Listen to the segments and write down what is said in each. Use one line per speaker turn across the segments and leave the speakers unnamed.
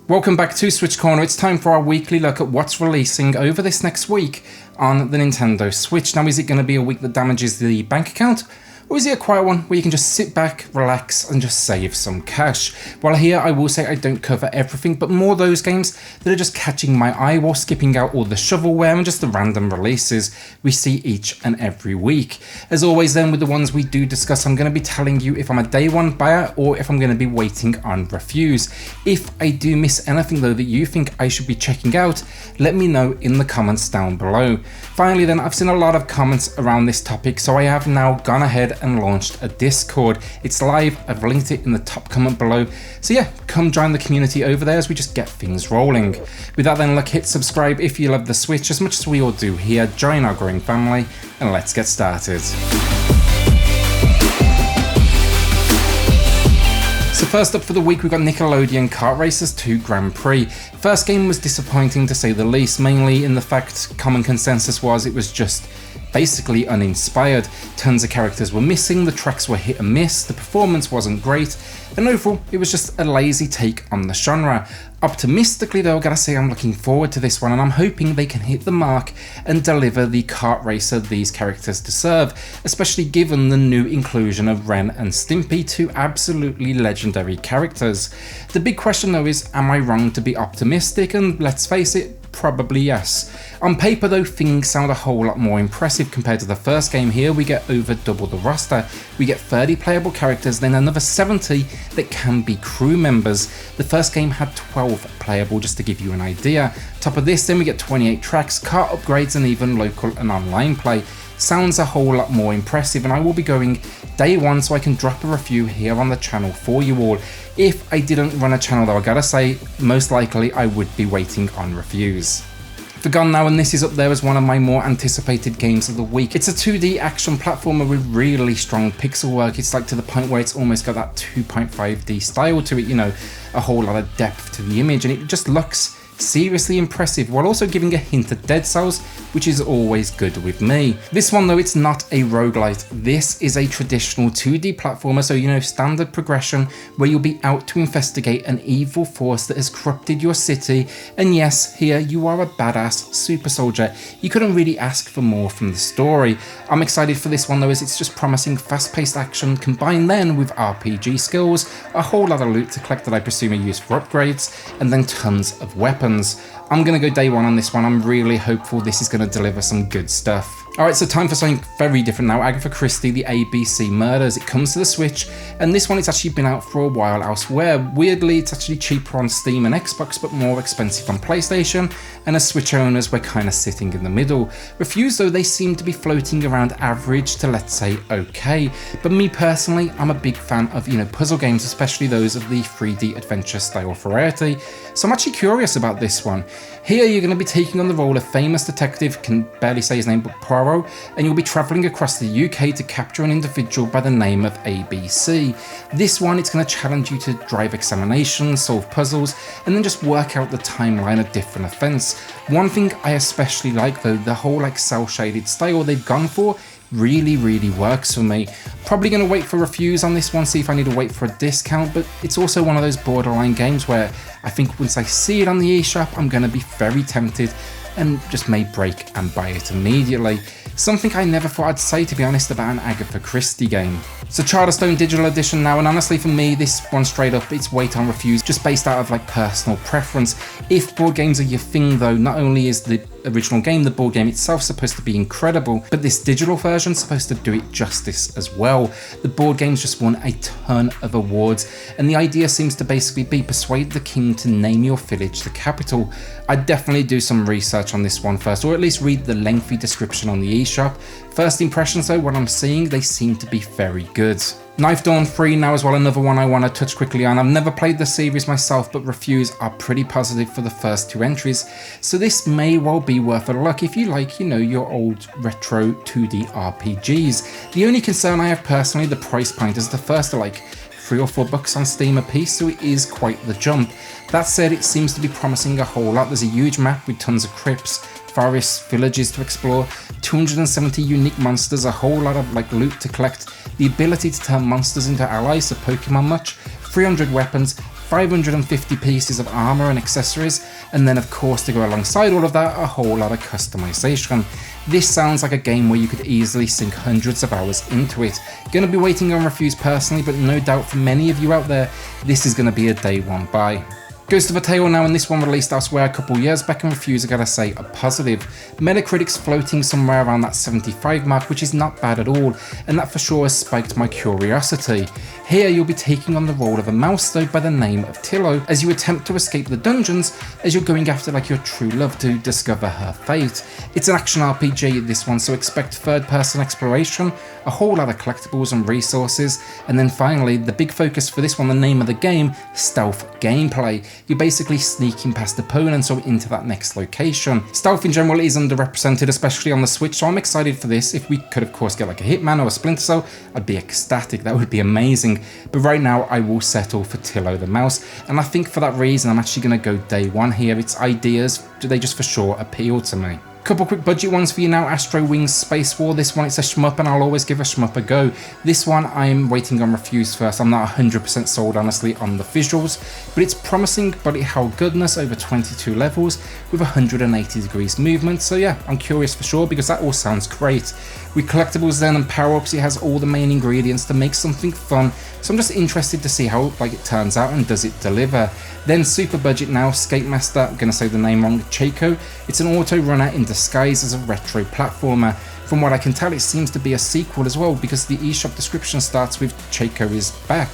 Welcome back to SwitchCorner. It's time for our weekly look at what's releasing over this next week on the Nintendo Switch. Now, is it going to be a week that damages the bank account? Or is it a quiet one where you can just sit back, relax, and just save some cash? Well, here I will say I don't cover everything, but more those games that are just catching my eye while skipping out all the shovelware and just the random releases we see each and every week. As always then, with the ones we do discuss, I'm going to be telling you if I'm a day one buyer or if I'm going to be waiting on reviews. If I do miss anything though that you think I should be checking out, let me know in the comments down below. Finally then, I've seen a lot of comments around this topic, so I have now gone ahead and launched a Discord. It's live, I've linked it in the top comment below, so yeah, come join the community over there as we just get things rolling. With that then, look, hit subscribe if you love the Switch as much as we all do here, join our growing family, and let's get started. So first up for the week, we've got Nickelodeon Kart Racers 2 Grand Prix. First game was disappointing to say the least, mainly in the fact common consensus was it was just basically uninspired. Tons of characters were missing, the tracks were hit and miss, the performance wasn't great, and overall it was just a lazy take on the genre. Optimistically though, I gotta say I'm looking forward to this one, and I'm hoping they can hit the mark and deliver the kart racer these characters deserve, especially given the new inclusion of Ren and Stimpy, two absolutely legendary characters. The big question though is, am I wrong to be optimistic? And let's face it, probably yes. On paper though, things sound a whole lot more impressive compared to the first game. Here we get over double the roster. We get 30 playable characters, then another 70 that can be crew members. The first game had 12 playable, just to give you an idea. Top of this then we get 28 tracks, car upgrades, and even local and online play. Sounds a whole lot more impressive, and I will be going day one so I can drop a review here on the channel for you all. If I didn't run a channel though, I gotta say, most likely I would be waiting on reviews. Foregone now, and this is up there as one of my more anticipated games of the week. It's a 2D action platformer with really strong pixel work. It's like to the point where it's almost got that 2.5D style to it, you know, a whole lot of depth to the image, and it just looks seriously impressive while also giving a hint of Dead Cells, which is always good with me. This one though, it's not a roguelite. This is a traditional 2D platformer, so you know, standard progression where you'll be out to investigate an evil force that has corrupted your city, and yes, here you are a badass super soldier. You couldn't really ask for more from the story. I'm excited for this one though, as it's just promising fast-paced action combined then with RPG skills, a whole lot of loot to collect that I presume are used for upgrades, and then tons of weapons. I'm going to go day one on this one. I'm really hopeful this is going to deliver some good stuff. Alright, so time for something very different now. Agatha Christie, the ABC Murders. It comes to the Switch, and this one it's actually been out for a while elsewhere. Weirdly, it's actually cheaper on Steam and Xbox, but more expensive on PlayStation, and as Switch owners, we're kind of sitting in the middle. Reviews though, they seem to be floating around average to, let's say, okay. But me personally, I'm a big fan of, you know, puzzle games, especially those of the 3D adventure style variety. So I'm actually curious about this one. Here you're going to be taking on the role of famous detective, can barely say his name, but Poirot, and you'll be travelling across the UK to capture an individual by the name of ABC. This one, it's going to challenge you to drive examinations, solve puzzles, and then just work out the timeline of different events. One thing I especially like though, the whole like cel-shaded style they've gone for really works for me. Probably going to wait for reviews on this one, see if I need to wait for a discount, but it's also one of those borderline games where I think once I see it on the eShop, I'm going to be very tempted and just may break and buy it immediately. Something I never thought I'd say, to be honest, about an Agatha Christie game. So Charterstone Digital Edition now, and honestly for me, this one straight up, it's wait on reviews, just based out of like personal preference. If board games are your thing though, not only is the original game, the board game itself, supposed to be incredible, but this digital version's supposed to do it justice as well. The board game's just won a ton of awards, and the idea seems to basically be persuade the king to name your village the capital. I'd definitely do some research on this one first, or at least read the lengthy description on the eShop. First impressions though, what I'm seeing, they seem to be very good. Knife Dawn 3 now as well, another one I want to touch quickly on. I've never played the series myself, but reviews are pretty positive for the first two entries, so this may well be worth a look if you like, you know, your old retro 2D RPGs. The only concern I have personally, the price point, is the first are like $3 or $4 on Steam a piece, so it is quite the jump. That said, it seems to be promising a whole lot. There's a huge map with tons of crypts, forests, villages to explore, 270 unique monsters, a whole lot of like loot to collect, the ability to turn monsters into allies, so Pokemon much, 300 weapons, 550 pieces of armor and accessories, and then of course to go alongside all of that, a whole lot of customization. This sounds like a game where you could easily sink hundreds of hours into it. Gonna be waiting on reviews personally, but no doubt for many of you out there, this is gonna be a day one buy. Goes to the tail now, and this one released elsewhere a couple years back, and reviews I gotta say are positive. Metacritic's floating somewhere around that 75 mark, which is not bad at all, and that for sure has spiked my curiosity. Here you'll be taking on the role of a mouse though by the name of Tillo, as you attempt to escape the dungeons as you're going after like your true love to discover her fate. It's an action RPG this one, so expect third person exploration, a whole lot of collectibles and resources, and then finally the big focus for this one, the name of the game, stealth gameplay. You're basically sneaking past opponents or into that next location. Stealth in general is underrepresented, especially on the Switch, so I'm excited for this. If we could of course get like a Hitman or a Splinter Cell, I'd be ecstatic, that would be amazing. But right now I will settle for Tillo the mouse, and I think for that reason I'm actually going to go day one here. Its ideas, they just for sure appeal to me. Couple quick budget ones for you now. AstroWings Space War. This one, it's a shmup, and I'll always give a shmup a go. This one, I'm waiting on reviews first. I'm not 100% sold, honestly, on the visuals, but it's promising, but it held goodness over 22 levels with 180 degrees movement. So yeah, I'm curious for sure, because that all sounds great. With collectibles then and power-ups, it has all the main ingredients to make something fun. So I'm just interested to see how it turns out and does it deliver. Then super budget now, Skatemasta, I'm going to say the name wrong, Tcheco. It's an auto runner in disguise as a retro platformer. From what I can tell, it seems to be a sequel as well, because the eShop description starts with Tcheco is back.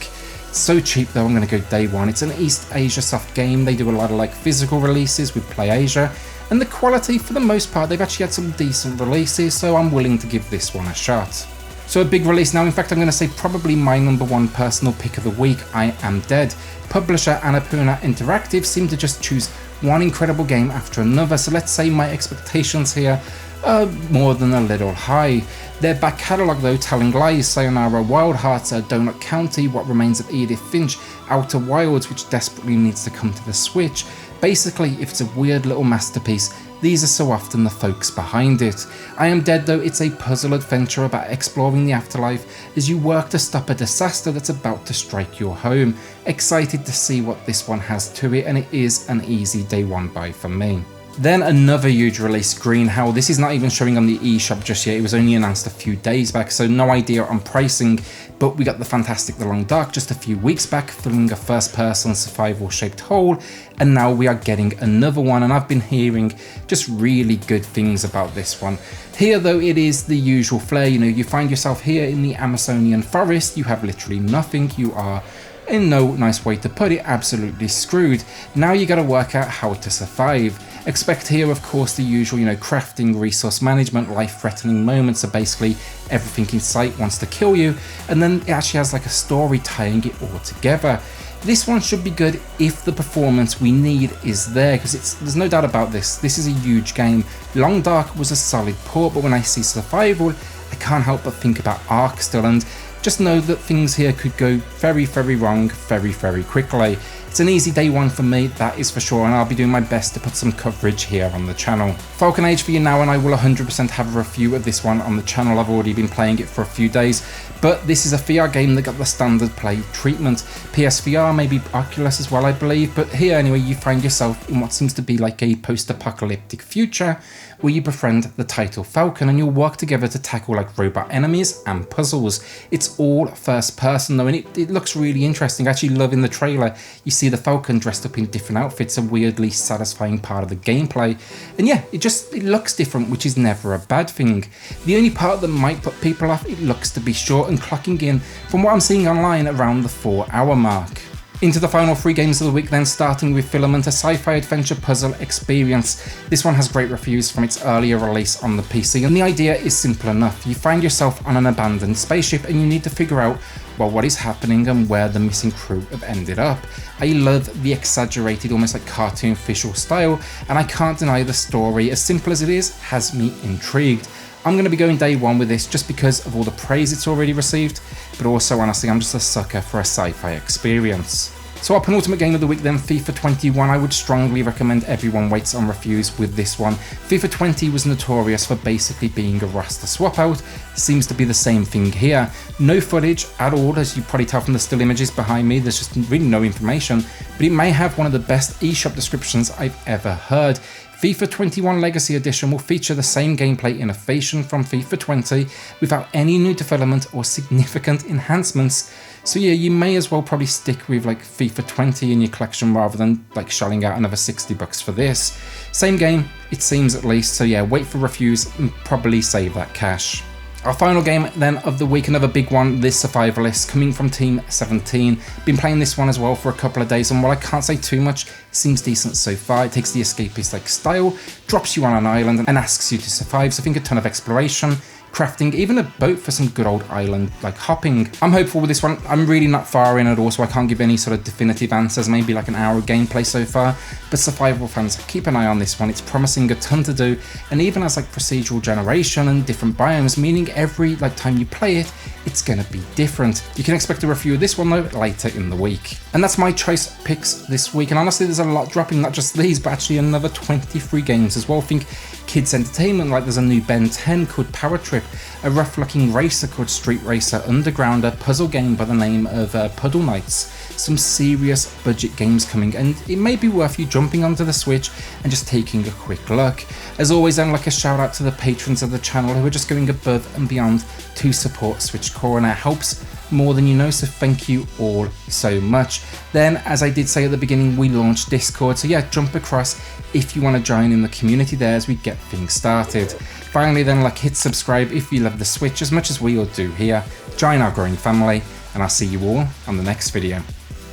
So cheap though, I'm going to go day one. It's an East Asia soft game. They do a lot of like physical releases with Play Asia, and the quality for the most part, they've actually had some decent releases, so I'm willing to give this one a shot. So a big release now, in fact I'm going to say probably my number one personal pick of the week, I Am Dead. Publisher Annapurna Interactive seem to just choose one incredible game after another, so let's say my expectations here are more than a little high. Their back catalogue though, Telling Lies, Sayonara Wild Hearts, Donut County, What Remains of Edith Finch, Outer Wilds, which desperately needs to come to the Switch. Basically, if it's a weird little masterpiece, these are so often the folks behind it. I Am Dead though, it's a puzzle adventure about exploring the afterlife as you work to stop a disaster that's about to strike your home. Excited to see what this one has to it, and it is an easy day one buy for me. Then another huge release, Green Hell. This is not even showing on the eShop just yet, it was only announced a few days back, so no idea on pricing, but we got the fantastic The Long Dark just a few weeks back, filling a first person survival shaped hole, and now we are getting another one, and I've been hearing just really good things about this one. Here though, it is the usual flair, you find yourself here in the Amazonian forest, you have literally nothing, you are, in no nice way to put it, absolutely screwed. Now you gotta work out how to survive. Expect here of course the usual, crafting, resource management, life-threatening moments, so basically everything in sight wants to kill you, and then it actually has like a story tying it all together. This one should be good if the performance we need is there, because there's no doubt about this. This is a huge game. Long Dark was a solid port, but when I see survival, I can't help but think about Ark still, and just know that things here could go very, very wrong very, very quickly. It's an easy day one for me, that is for sure, and I'll be doing my best to put some coverage here on the channel. Falcon Age for you now, and I will 100% have a review of this one on the channel. I've already been playing it for a few days, but this is a VR game that got the standard play treatment. PSVR, maybe Oculus as well, I believe, but here anyway you find yourself in what seems to be like a post-apocalyptic future where you befriend the title Falcon and you'll work together to tackle like robot enemies and puzzles. It's all first person though, and it looks really interesting. Actually loving the trailer. You see the Falcon dressed up in different outfits, a weirdly satisfying part of the gameplay, and yeah, it looks different, which is never a bad thing. The only part that might put people off, it looks to be short and clocking in, from what I'm seeing online, around the 4-hour mark. Into the final 3 games of the week then, starting with Filament, a sci-fi adventure puzzle experience. This one has great reviews from its earlier release on the PC, and the idea is simple enough. You find yourself on an abandoned spaceship and you need to figure out, well, what is happening and where the missing crew have ended up. I love the exaggerated, almost like cartoon visual style, and I can't deny the story, as simple as it is, has me intrigued. I'm going to be going day one with this just because of all the praise it's already received, but also honestly I'm just a sucker for a sci-fi experience. So our penultimate game of the week then, FIFA 21. I would strongly recommend everyone waits on reviews with this one. FIFA 20 was notorious for basically being a raster swap out. Seems to be the same thing here. No footage at all, as you probably tell from the still images behind me. There's just really no information, but it may have one of the best eShop descriptions I've ever heard. FIFA 21 Legacy Edition will feature the same gameplay innovation from FIFA 20 without any new development or significant enhancements. So yeah, you may as well probably stick with like FIFA 20 in your collection rather than like shelling out another $60 for this. Same game, it seems at least, so yeah, wait for reviews and probably save that cash. Our final game then of the week, another big one, this Survivalists, coming from Team 17. Been playing this one as well for a couple of days, and while I can't say too much, it seems decent so far. It takes the escapist like style, drops you on an island and asks you to survive, so I think a ton of exploration, crafting, even a boat for some good old island like hopping. I'm hopeful with this one. I'm really not far in at all, so I can't give any sort of definitive answers, maybe like an hour of gameplay so far, but survival fans, keep an eye on this one. It's promising a ton to do, and even as like procedural generation and different biomes, meaning every like time you play it, it's gonna be different. You can expect a review of this one though later in the week. And that's my choice picks this week, and honestly there's a lot dropping, not just these, but actually another 23 games as well. Think kids entertainment, like there's a new Ben 10 called Power Trip, a rough looking racer called Street Racer Underground, a puzzle game by the name of Puddle Knights. Some serious budget games coming, and it may be worth you jumping onto the Switch and just taking a quick look. As always, I'd like a shout out to the patrons of the channel who are just going above and beyond to support SwitchCorner. It helps more than you know, so thank you all so much. Then, as I did say at the beginning, we launched Discord, so yeah, jump across if you want to join in the community there as we get things started. Finally then, like, hit subscribe if you love the Switch as much as we all do here. Join our growing family, and I'll see you all on the next video.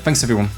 Thanks everyone.